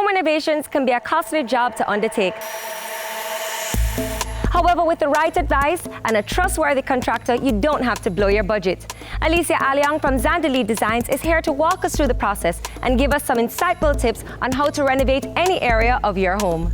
home renovations can be a costly job to undertake. However, with the right advice and a trustworthy contractor, you don't have to blow your budget. Alicia Aleong from Zandali Designs is here to walk us through the process and give us some insightful tips on how to renovate any area of your home.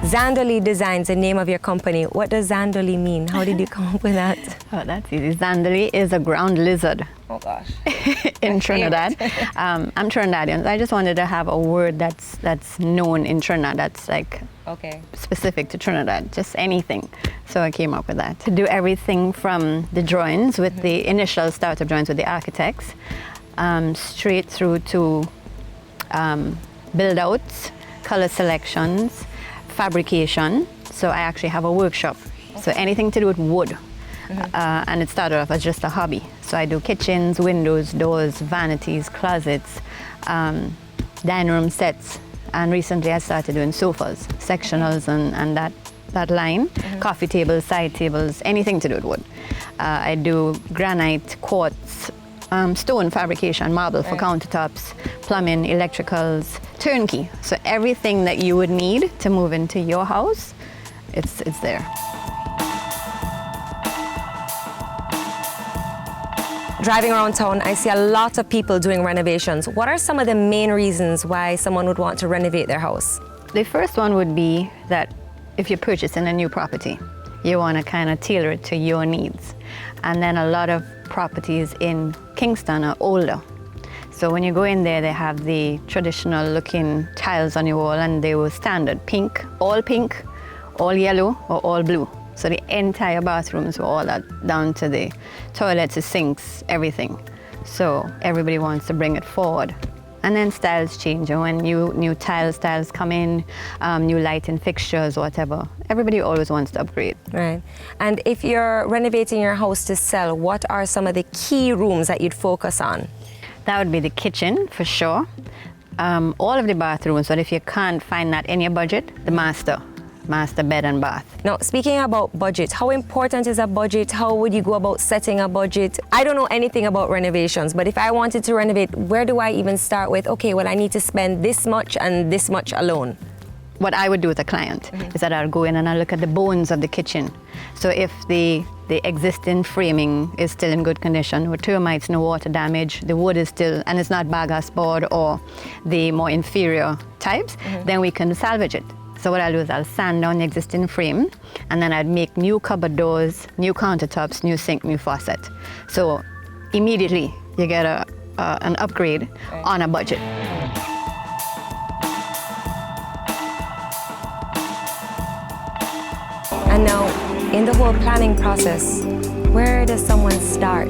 Zandali Designs, the name of your company. What does Zandali mean? How did you come up with that? Oh, that's easy. Zandali is a ground lizard. Oh gosh. In Trinidad. I'm Trinidadian. I just wanted to have a word that's known in Trinidad, that's like specific to Trinidad, just anything. So I came up with that. To do everything from the drawings with the initial startup drawings with the architects, straight through to build outs, color selections, fabrication. So I actually have a workshop. So anything to do with wood. And it started off as just a hobby. So I do kitchens, windows, doors, vanities, closets, dining room sets. And recently I started doing sofas, sectionals and that line, coffee tables, side tables, anything to do with wood. I do granite, quartz, stone fabrication, marble for countertops, plumbing, electricals, turnkey. So everything that you would need to move into your house, it's there. Driving around town, I see a lot of people doing renovations. What are some of the main reasons why someone would want to renovate their house? The first one would be that if you're purchasing a new property, you want to kind of tailor it to your needs. And then a lot of properties in Kingston are older. So when you go in there, they have the traditional looking tiles on your wall, and they were standard pink, all yellow, or all blue. So the entire bathrooms were all that, down to the toilets, the sinks, everything. So everybody wants to bring it forward. And then styles change, and when new styles come in, new lighting fixtures, whatever, everybody always wants to upgrade. Right. And if you're renovating your house to sell, what are some of the key rooms that you'd focus on? That would be the kitchen, for sure. All of the bathrooms, but if you can't find that in your budget, the master bed and bath. Now, speaking about budget, how important is a budget? How would you go about setting a budget? I don't know anything about renovations, but if I wanted to renovate, where do I even start with, okay, well, I need to spend this much and this much alone? What I would do with a client is that I'll go in and I'll look at the bones of the kitchen. So if the existing framing is still in good condition, with termites, no water damage, the wood is still, and it's not bagasse board or the more inferior types, then we can salvage it. So what I'll do is I'll sand down the existing frame, and then I'd make new cupboard doors, new countertops, new sink, new faucet. So immediately you get an upgrade on a budget. And now, in the whole planning process, where does someone start?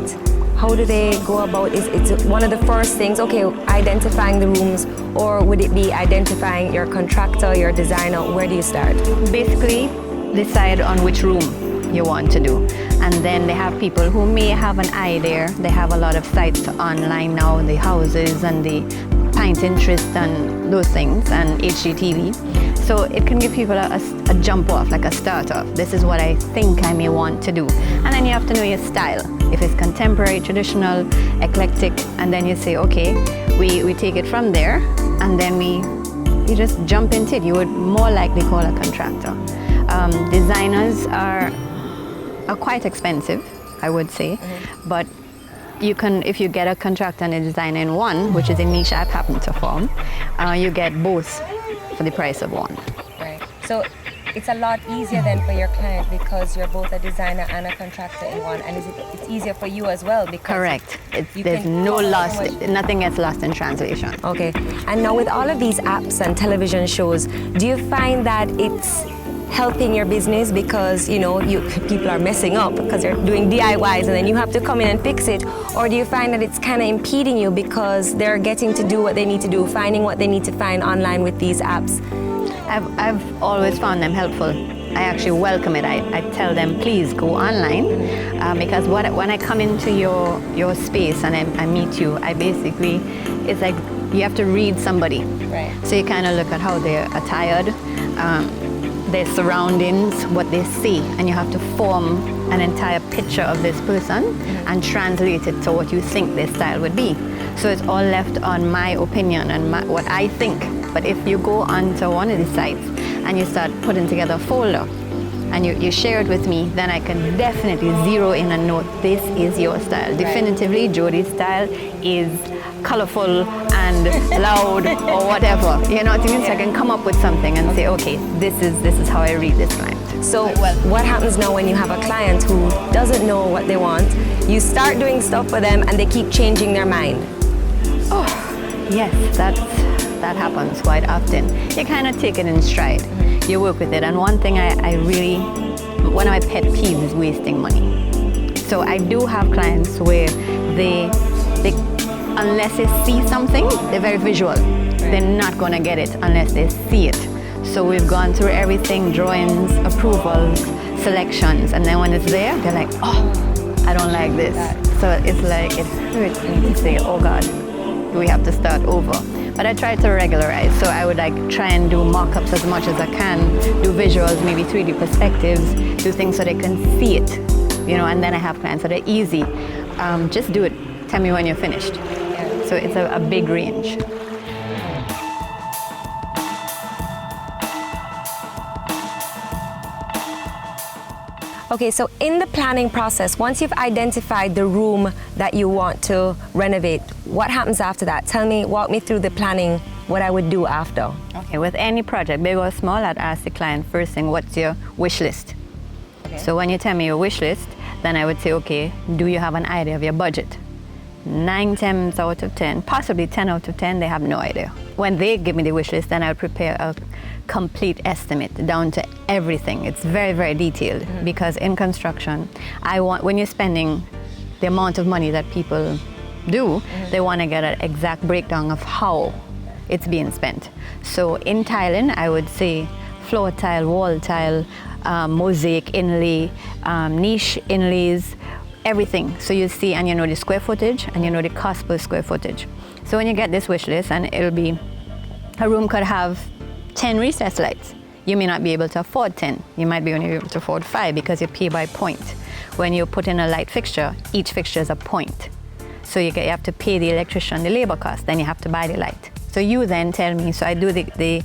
How do they go about? Is it one of the first things, okay, identifying the rooms, or would it be identifying your contractor, your designer? Where do you start? Basically, decide on which room you want to do. And then they have people who may have an eye there. They have a lot of sites online now, the houses and the Pinterest and those things, and HGTV. So it can give people a jump off, like a start off. This is what I think I may want to do. And then you have to know your style. If it's contemporary, traditional, eclectic, and then you say, okay, we take it from there, and then you just jump into it. You would more likely call a contractor. Designers are quite expensive, I would say, but you can, if you get a contractor and a designer in one, which is a niche I've happened to form, you get both for the price of one. Right. So it's a lot easier then for your client because you're both a designer and a contractor in one, and it's easier for you as well because correct. There's no loss, nothing gets lost in translation. Okay. And now with all of these apps and television shows, do you find that it's helping your business because people are messing up because they're doing DIYs and then you have to come in and fix it? Or do you find that it's kind of impeding you because they're getting to do what they need to do, finding what they need to find online with these apps? I've always found them helpful. I actually welcome it. I tell them, please go online, because when I come into your space and I meet you, it's like you have to read somebody. Right. So you kind of look at how they're attired, their surroundings, what they see, and you have to form an entire picture of this person and translate it to what you think their style would be. So it's all left on my opinion and what I think. But if you go onto one of these sites and you start putting together a folder and you share it with me, then I can definitely zero in and note this is your style. Right. Definitively, Jodi's style is colorful and loud or whatever. You know what I mean? So I can come up with something and say, okay, this is how I read this client. So what happens now when you have a client who doesn't know what they want? You start doing stuff for them and they keep changing their mind. Oh, yes, that happens quite often. You kind of take it in stride. You work with it. And one thing one of my pet peeves is wasting money. So I do have clients where they unless they see something, they're very visual. Right. They're not going to get it unless they see it. So we've gone through everything, drawings, approvals, selections, and then when it's there, they're like, oh, I don't like this. So it's like, it hurts me to say, oh God, do we have to start over? But I try to regularize. So I would try and do mock-ups as much as I can, do visuals, maybe 3D perspectives, do things so they can see it, and then I have clients that are easy. Just do it. Tell me when you're finished. So it's a big range. Okay, so in the planning process, once you've identified the room that you want to renovate, what happens after that? Walk me through the planning, what I would do after. Okay, with any project, big or small, I'd ask the client first thing, what's your wish list? Okay. So when you tell me your wish list, then I would say, okay, do you have an idea of your budget? 9 times out of 10, possibly 10 out of 10, they have no idea. When they give me the wish list, then I would prepare a complete estimate down to everything. It's very, very detailed because in construction, when you're spending the amount of money that people do, they want to get an exact breakdown of how it's being spent. So in tiling, I would say floor tile, wall tile, mosaic inlay, niche inlays, everything. So you see and you know the square footage and you know the cost per square footage. So when you get this wish list, and it'll be, a room could have 10 recessed lights. You may not be able to afford 10. You might be only able to afford 5 because you pay by point. When you put in a light fixture, each fixture is a point. So you have to pay the electrician the labor cost, then you have to buy the light. So you then tell me, so I do the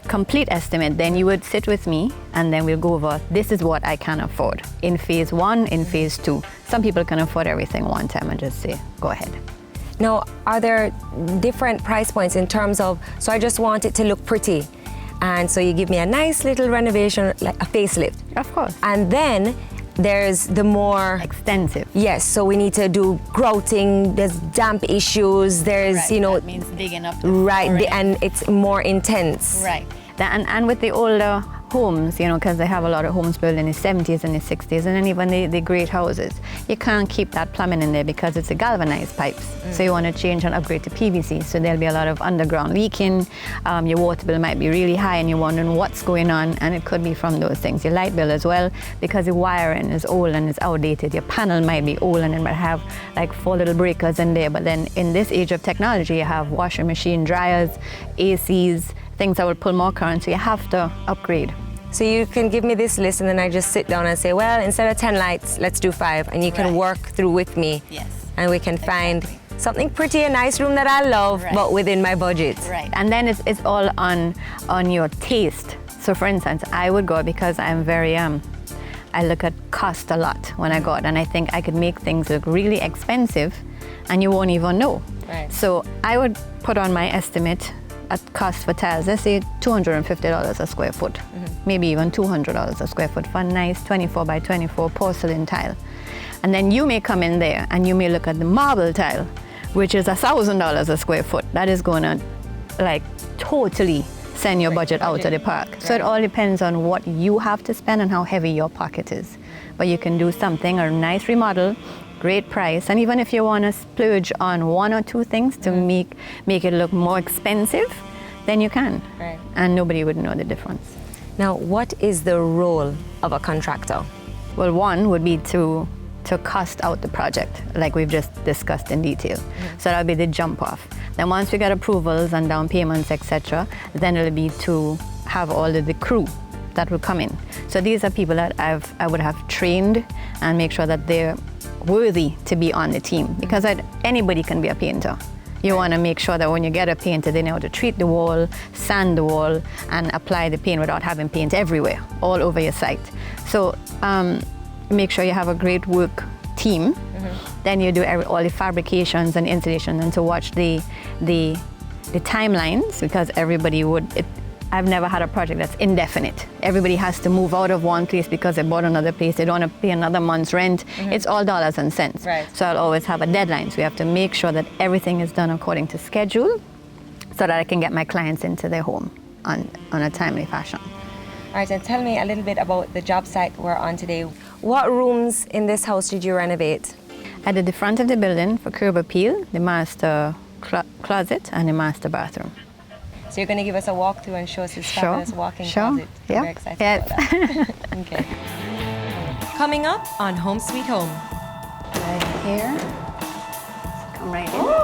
complete estimate, then you would sit with me and then we'll go over, this is what I can afford in phase 1, in phase 2. Some people can afford everything one time and just say, go ahead. Now, are there different price points in terms of, so I just want it to look pretty, and so you give me a nice little renovation, like a facelift. Of course. And then there's the more extensive. Yes, so we need to do grouting, there's damp issues, there's, right, that means digging up the right, and it's more intense. Right. And with the older homes, because they have a lot of homes built in the 70s and the 60s, and then even the great houses, you can't keep that plumbing in there because it's a galvanized pipes. So you want to change and upgrade to PVC. So there'll be a lot of underground leaking. Your water bill might be really high and you're wondering what's going on, and it could be from those things. Your light bill as well, because the wiring is old and it's outdated. Your panel might be old and it might have like 4 little breakers in there. But then in this age of technology, you have washing machine, dryers, ACs, things that will pull more current, so you have to upgrade. So you can give me this list and then I just sit down and say, well, instead of 10 lights, let's do 5. And you can work through with me. Yes. And we can find something pretty, a nice room that I love, but within my budget. Right. And then it's all on your taste. So for instance, I would go, because I'm very, I look at cost a lot when I go out, and I think I could make things look really expensive and you won't even know. Right. So I would put on my estimate at cost for tiles, let's say $250 a square foot, maybe even $200 a square foot for a nice 24 by 24 porcelain tile. And then you may come in there and you may look at the marble tile, which is $1,000 a square foot. That is going to like totally send your budget out to the park. So it all depends on what you have to spend and how heavy your pocket is. But you can do something, a nice remodel, great price, and even if you want to splurge on one or two things to make it look more expensive, then you can. Right. And nobody would know the difference. Now, what is the role of a contractor? Well, one would be to cost out the project, like we've just discussed in detail. So that'll be the jump off. Then once we get approvals and down payments, etc., then it'll be to have all of the crew that will come in. So these are people that I would have trained and make sure that they're worthy to be on the team, because anybody can be a painter. You want to make sure that when you get a painter, they know how to treat the wall, sand the wall, and apply the paint without having paint everywhere, all over your site. So make sure you have a great work team. Then you do all the fabrications and installation, and to watch the timelines, because everybody I've never had a project that's indefinite. Everybody has to move out of one place because they bought another place. They don't want to pay another month's rent. It's all dollars and cents. Right. So I'll always have a deadline. So we have to make sure that everything is done according to schedule so that I can get my clients into their home on a timely fashion. All right, and tell me a little bit about the job site we're on today. What rooms in this house did you renovate? I did the front of the building for curb appeal, the master closet, and the master bathroom. So you're going to give us a walkthrough and show us this fabulous walk-in closet. I'm very excited about that. Okay. Coming up on Home Sweet Home. Right here. Come right in.